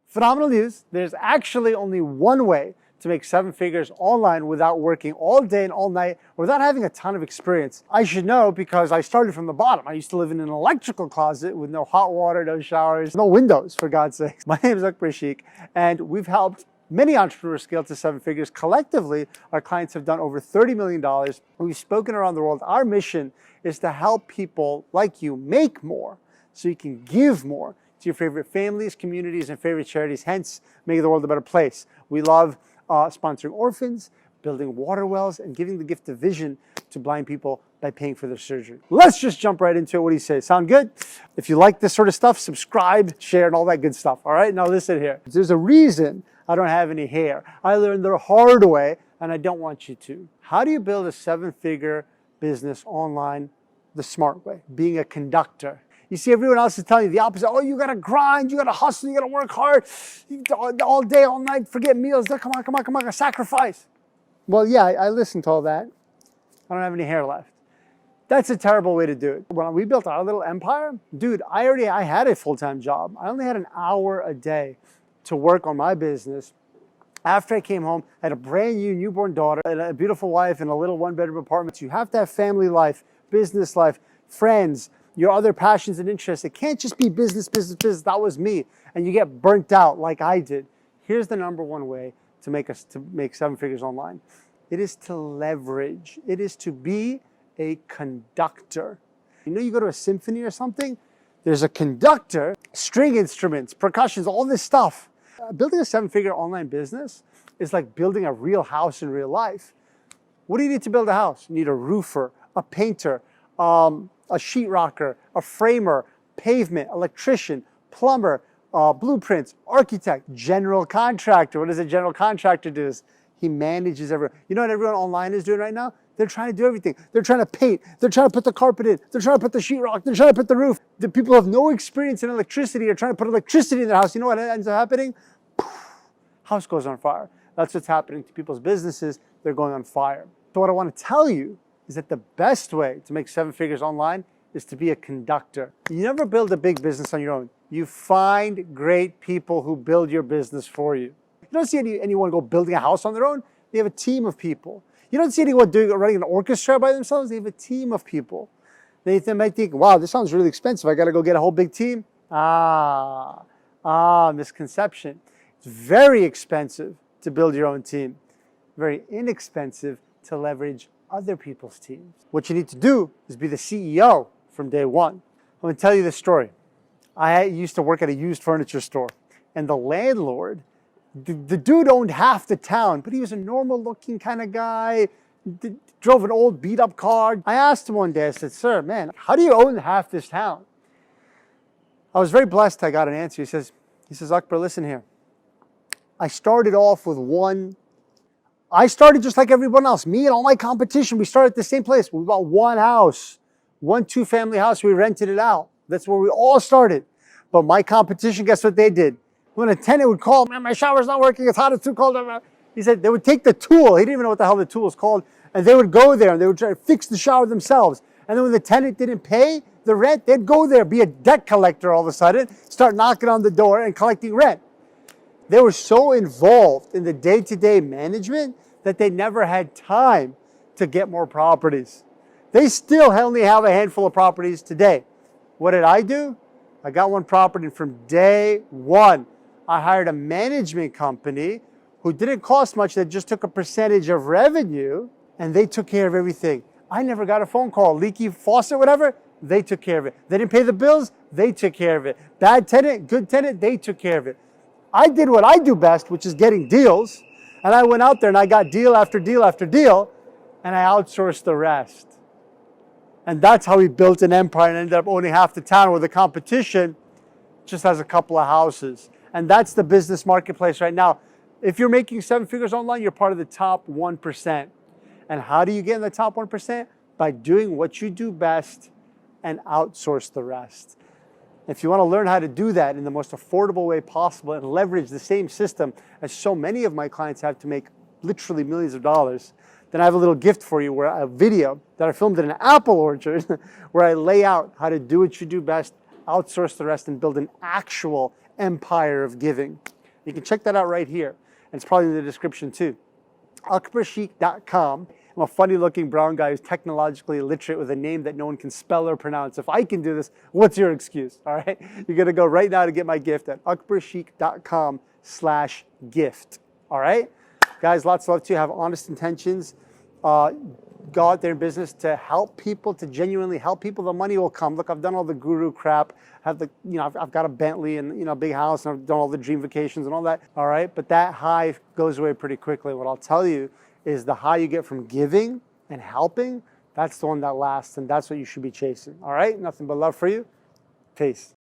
Phenomenal news. There's actually only one way to make 7 figures online without working all day and all night, or without having a ton of experience. I should know because I started from the bottom. I used to live in an electrical closet with no hot water, no showers, no windows, for God's sake. My name is Akbar Sheikh, and we've helped many entrepreneurs scale to 7 figures. Collectively, our clients have done over $30 million. We've spoken around the world. Our mission is to help people like you make more so you can give more to your favorite families, communities, and favorite charities, hence making the world a better place. We love sponsoring orphans, building water wells, and giving the gift of vision to blind people by paying for their surgery. Let's just jump right into it. What do you say? Sound good? If you like this sort of stuff, subscribe, share, and all that good stuff. All right, now listen here. There's a reason I don't have any hair. I learned the hard way, and I don't want you to. How do you build a 7-figure business online the smart way? Being a conductor. You see, everyone else is telling you the opposite. Oh, you gotta grind, you gotta hustle, you gotta work hard, all day, all night, forget meals. Come on, sacrifice. Well, yeah, I listened to all that. I don't have any hair left. That's a terrible way to do it. When we built our little empire, dude, I had a full-time job. I only had an hour a day to work on my business. After I came home, I had a brand new newborn daughter, and a beautiful wife, and a little 1-bedroom apartment. You have to have family life, business life, friends, your other passions and interests. It can't just be business. That was me. And you get burnt out like I did. Here's the number one way to make 7 figures online. It is to leverage. It is to be a conductor. You know, you go to a symphony or something, there's a conductor, string instruments, percussions, all this stuff. Building a 7-figure online business is like building a real house in real life. What do you need to build a house? You need a roofer, a painter, a sheetrocker, a framer, pavement, electrician, plumber, blueprints, architect, general contractor. What does a general contractor do? He manages everyone. You know what everyone online is doing right now? They're trying to do everything. They're trying to paint. They're trying to put the carpet in. They're trying to put the sheetrock. They're trying to put the roof. The people who have no experience in electricity are trying to put electricity in their house. You know what ends up happening? House goes on fire. That's what's happening to people's businesses. They're going on fire. So what I want to tell you is that the best way to make 7 figures online is to be a conductor. You never build a big business on your own. You find great people who build your business for you. You don't see anyone go building a house on their own. They have a team of people. You don't see anyone running an orchestra by themselves. They have a team of people. They might think, wow, this sounds really expensive. I got to go get a whole big team. Misconception. It's very expensive to build your own team. Very inexpensive to leverage other people's teams. What you need to do is be the CEO from day one. I'm going to tell you this story. I used to work at a used furniture store, and the landlord, the dude owned half the town, but he was a normal looking kind of guy, drove an old beat up car. I asked him one day, I said, sir, man, how do you own half this town? I was very blessed I got an answer. He says, Akbar, listen here. I started off with I started just like everyone else. Me and all my competition, we started at the same place. We bought one house, 1 2-family house. We rented it out. That's where we all started. But my competition, guess what they did? When a tenant would call, man, my shower's not working, it's hot, it's too cold. He said they would take the tool. He didn't even know what the hell the tool was called. And they would go there and they would try to fix the shower themselves. And then when the tenant didn't pay the rent, they'd go there, be a debt collector all of a sudden, start knocking on the door and collecting rent. They were so involved in the day-to-day management that they never had time to get more properties. They still only have a handful of properties today. What did I do? I got one property, and from day one, I hired a management company who didn't cost much, that just took a percentage of revenue, and they took care of everything. I never got a phone call, leaky faucet, whatever, they took care of it. They didn't pay the bills, they took care of it. Bad tenant, good tenant, they took care of it. I did what I do best, which is getting deals. And I went out there and I got deal after deal after deal, and I outsourced the rest. And that's how we built an empire and ended up owning half the town, where the competition just has a couple of houses. And that's the business marketplace right now. If you're making 7 figures online, you're part of the top 1%. And how do you get in the top 1%? By doing what you do best and outsource the rest. If you want to learn how to do that in the most affordable way possible and leverage the same system as so many of my clients have to make literally millions of dollars, then I have a little gift for you, where a video that I filmed in an apple orchard where I lay out how to do what you do best, outsource the rest, and build an actual empire of giving. You can check that out right here. And it's probably in the description too. AkbarSheikh.com. I'm a funny looking brown guy who's technologically illiterate with a name that no one can spell or pronounce. If I can do this, what's your excuse? All right. You're going to go right now to get my gift at akbarsheikh.com/gift. All right. Guys, lots of love to you. Have honest intentions. Go out there in business to help people, to genuinely help people. The money will come. Look, I've done all the guru crap. I've got a Bentley and a big house, and I've done all the dream vacations and all that. All right, but that high goes away pretty quickly. What I'll tell you is the high you get from giving and helping, that's the one that lasts, and that's what you should be chasing. All right, nothing but love for you. Peace.